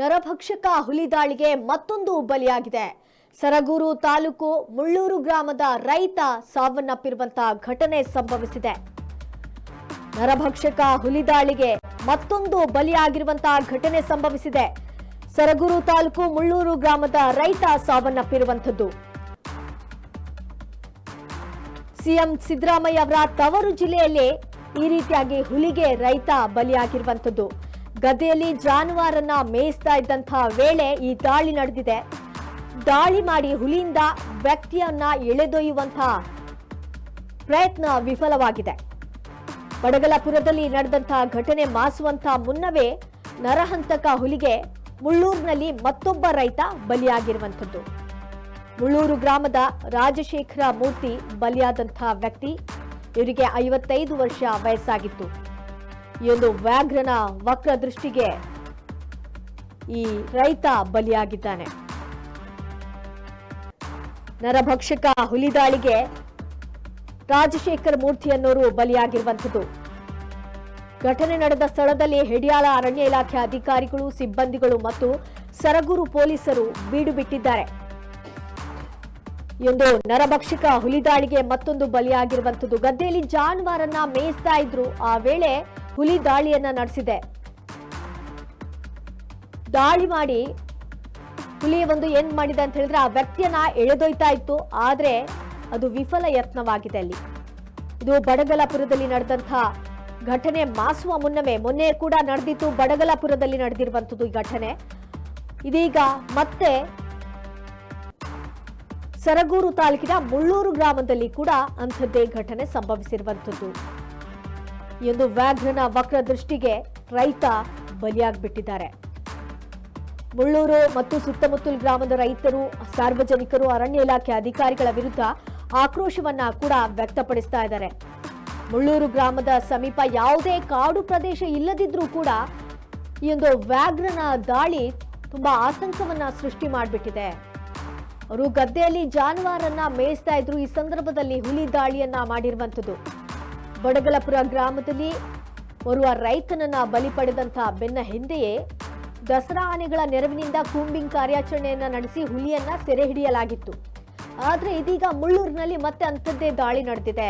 ನರಭಕ್ಷಕ ಹುಲಿ ದಾಳಿಗೆ ಮತ್ತೊಂದು ಬಲಿಯಾಗಿದೆ. ಸರಗೂರು ತಾಲೂಕು ಮುಳ್ಳೂರು ಗ್ರಾಮದ ರೈತ ಸಾವನ್ನಪ್ಪಿರುವಂತಹ ಘಟನೆ ಸಂಭವಿಸಿದೆ. ನರಭಕ್ಷಕ ಹುಲಿ ದಾಳಿಗೆ ಮತ್ತೊಂದು ಬಲಿಯಾಗಿರುವಂತಹ ಘಟನೆ ಸಂಭವಿಸಿದೆ. ಸರಗೂರು ತಾಲೂಕು ಮುಳ್ಳೂರು ಗ್ರಾಮದ ರೈತ ಸಾವನ್ನಪ್ಪಿರುವಂತದ್ದು. ಸಿಎಂ ಸಿದ್ದರಾಮಯ್ಯ ಅವರ ತವರು ಜಿಲ್ಲೆಯಲ್ಲಿ ಈ ರೀತಿಯಾಗಿ ಹುಲಿಗೆ ರೈತ ಬಲಿಯಾಗಿರುವಂತದ್ದು. ಗದ್ದೆಯಲ್ಲಿ ಜಾನುವಾರನ್ನ ಮೇಯಿಸ್ತಾ ಇದ್ದಂತಹ ವೇಳೆ ಈ ದಾಳಿ ನಡೆದಿದೆ. ದಾಳಿ ಮಾಡಿ ಹುಲಿಯಿಂದ ವ್ಯಕ್ತಿಯನ್ನ ಎಳೆದೊಯ್ಯುವಂತಹ ಪ್ರಯತ್ನ ವಿಫಲವಾಗಿದೆ. ಬಡಗಲಪುರದಲ್ಲಿ ನಡೆದಂತಹ ಘಟನೆ ಮಾಸುವಂತಹ ಮುನ್ನವೇ ನರಹಂತಕ ಹುಲಿಗೆ ಮುಳ್ಳೂರಿನಲ್ಲಿ ಮತ್ತೊಬ್ಬ ರೈತ ಬಲಿಯಾಗಿರುವಂತದ್ದು. ಮುಳ್ಳೂರು ಗ್ರಾಮದ ರಾಜಶೇಖರ ಮೂರ್ತಿ ಬಲಿಯಾದಂತಹ ವ್ಯಕ್ತಿ. ಇವರಿಗೆ 55 ವರ್ಷ ವಯಸ್ಸಾಗಿತ್ತು. ಈ ಒಂದು ವ್ಯಾಘ್ರನ ವಕ್ರ ದೃಷ್ಟಿಗೆ ಈ ರೈತ ಬಲಿಯಾಗಿದ್ದಾನೆ. ನರಭಕ್ಷಕ ಹುಲಿ ದಾಳಿಗೆ ರಾಜಶೇಖರ ಮೂರ್ತಿ ಅನ್ನೋರು ಬಲಿಯಾಗಿರುವಂಥದ್ದು. ಘಟನೆ ನಡೆದ ಸ್ಥಳದಲ್ಲಿ ಹೆಡಿಯಾಳ ಅರಣ್ಯ ಇಲಾಖೆ ಅಧಿಕಾರಿಗಳು, ಸಿಬ್ಬಂದಿಗಳು ಮತ್ತು ಸರಗೂರು ಪೊಲೀಸರು ಬೀಡು ಬಿಟ್ಟಿದ್ದಾರೆ. ಈ ಒಂದು ನರಭಕ್ಷಕ ಹುಲಿ ದಾಳಿಗೆ ಮತ್ತೊಂದು ಬಲಿಯಾಗಿರುವಂಥದ್ದು. ಗದ್ದೆಯಲ್ಲಿ ಜಾನುವಾರನ್ನ ಮೇಯಿಸ್ತಾ ಇದ್ರು. ಆ ವೇಳೆ ಹುಲಿ ದಾಳಿಯನ್ನ ನಡೆಸಿದೆ. ದಾಳಿ ಮಾಡಿ ಹುಲಿ ಏನ್ ಮಾಡಿದೆ ಅಂತ ಹೇಳಿದ್ರೆ ಆ ವ್ಯಕ್ತಿಯನ್ನ ಎಳೆದೊಯ್ತಾ ಇತ್ತು. ಆದ್ರೆ ಅದು ವಿಫಲ ಯತ್ನವಾಗಿದೆ. ಅಲ್ಲಿ ಇದು ಬಡಗಲಪುರದಲ್ಲಿ ನಡೆದಂತಹ ಘಟನೆ ಮಾಸುವ ಮುನ್ನವೇ ಮೊನ್ನೆ ಕೂಡ ನಡೆದಿತ್ತು. ಬಡಗಲಪುರದಲ್ಲಿ ನಡೆದಿರುವಂತದ್ದು ಈ ಘಟನೆ. ಇದೀಗ ಮತ್ತೆ ಸರಗೂರು ತಾಲೂಕಿನ ಮುಳ್ಳೂರು ಗ್ರಾಮದಲ್ಲಿ ಕೂಡ ಅಂಥದ್ದೇ ಘಟನೆ ಸಂಭವಿಸಿರುವಂತದ್ದು. ಈ ಒಂದು ವ್ಯಾಘ್ರನ ವಕ್ರ ದೃಷ್ಟಿಗೆ ರೈತ ಬಲಿಯಾಗ್ಬಿಟ್ಟಿದ್ದಾರೆ. ಮುಳ್ಳೂರು ಮತ್ತು ಸುತ್ತಮುತ್ತಲ ಗ್ರಾಮದ ರೈತರು, ಸಾರ್ವಜನಿಕರು, ಅರಣ್ಯ ಇಲಾಖೆ ಅಧಿಕಾರಿಗಳ ವಿರುದ್ಧ ಆಕ್ರೋಶವನ್ನ ಕೂಡ ವ್ಯಕ್ತಪಡಿಸ್ತಾ ಇದ್ದಾರೆ. ಮುಳ್ಳೂರು ಗ್ರಾಮದ ಸಮೀಪ ಯಾವುದೇ ಕಾಡು ಪ್ರದೇಶ ಇಲ್ಲದಿದ್ರೂ ಕೂಡ ಈ ಒಂದು ವ್ಯಾಘ್ರನ ದಾಳಿ ತುಂಬಾ ಆತಂಕವನ್ನ ಸೃಷ್ಟಿ ಮಾಡಿಬಿಟ್ಟಿದೆ. ಅವರು ಗದ್ದೆಯಲ್ಲಿ ಜಾನುವಾರನ್ನ ಮೇಯಿಸ್ತಾ ಇದ್ರು. ಈ ಸಂದರ್ಭದಲ್ಲಿ ಹುಲಿ ದಾಳಿಯನ್ನ ಮಾಡಿರುವಂಥದ್ದು. ಬಡಗಲಪುರ ಗ್ರಾಮದಲ್ಲಿ ಓರ್ವ ರೈತನನ್ನ ಬಲಿ ಪಡೆದಂತಹ ಬೆನ್ನ ಹಿಂದೆಯೇ ದಸರಾ ಆನೆಗಳ ನೆರವಿನಿಂದ ಕೂಂಬಿಂಗ್ ಕಾರ್ಯಾಚರಣೆಯನ್ನ ನಡೆಸಿ ಹುಲಿಯನ್ನ ಸೆರೆ ಹಿಡಿಯಲಾಗಿತ್ತು. ಆದ್ರೆ ಇದೀಗ ಮುಳ್ಳೂರಿನಲ್ಲಿ ಮತ್ತೆ ಅಂಥದ್ದೇ ದಾಳಿ ನಡೆದಿದೆ.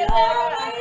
Hola.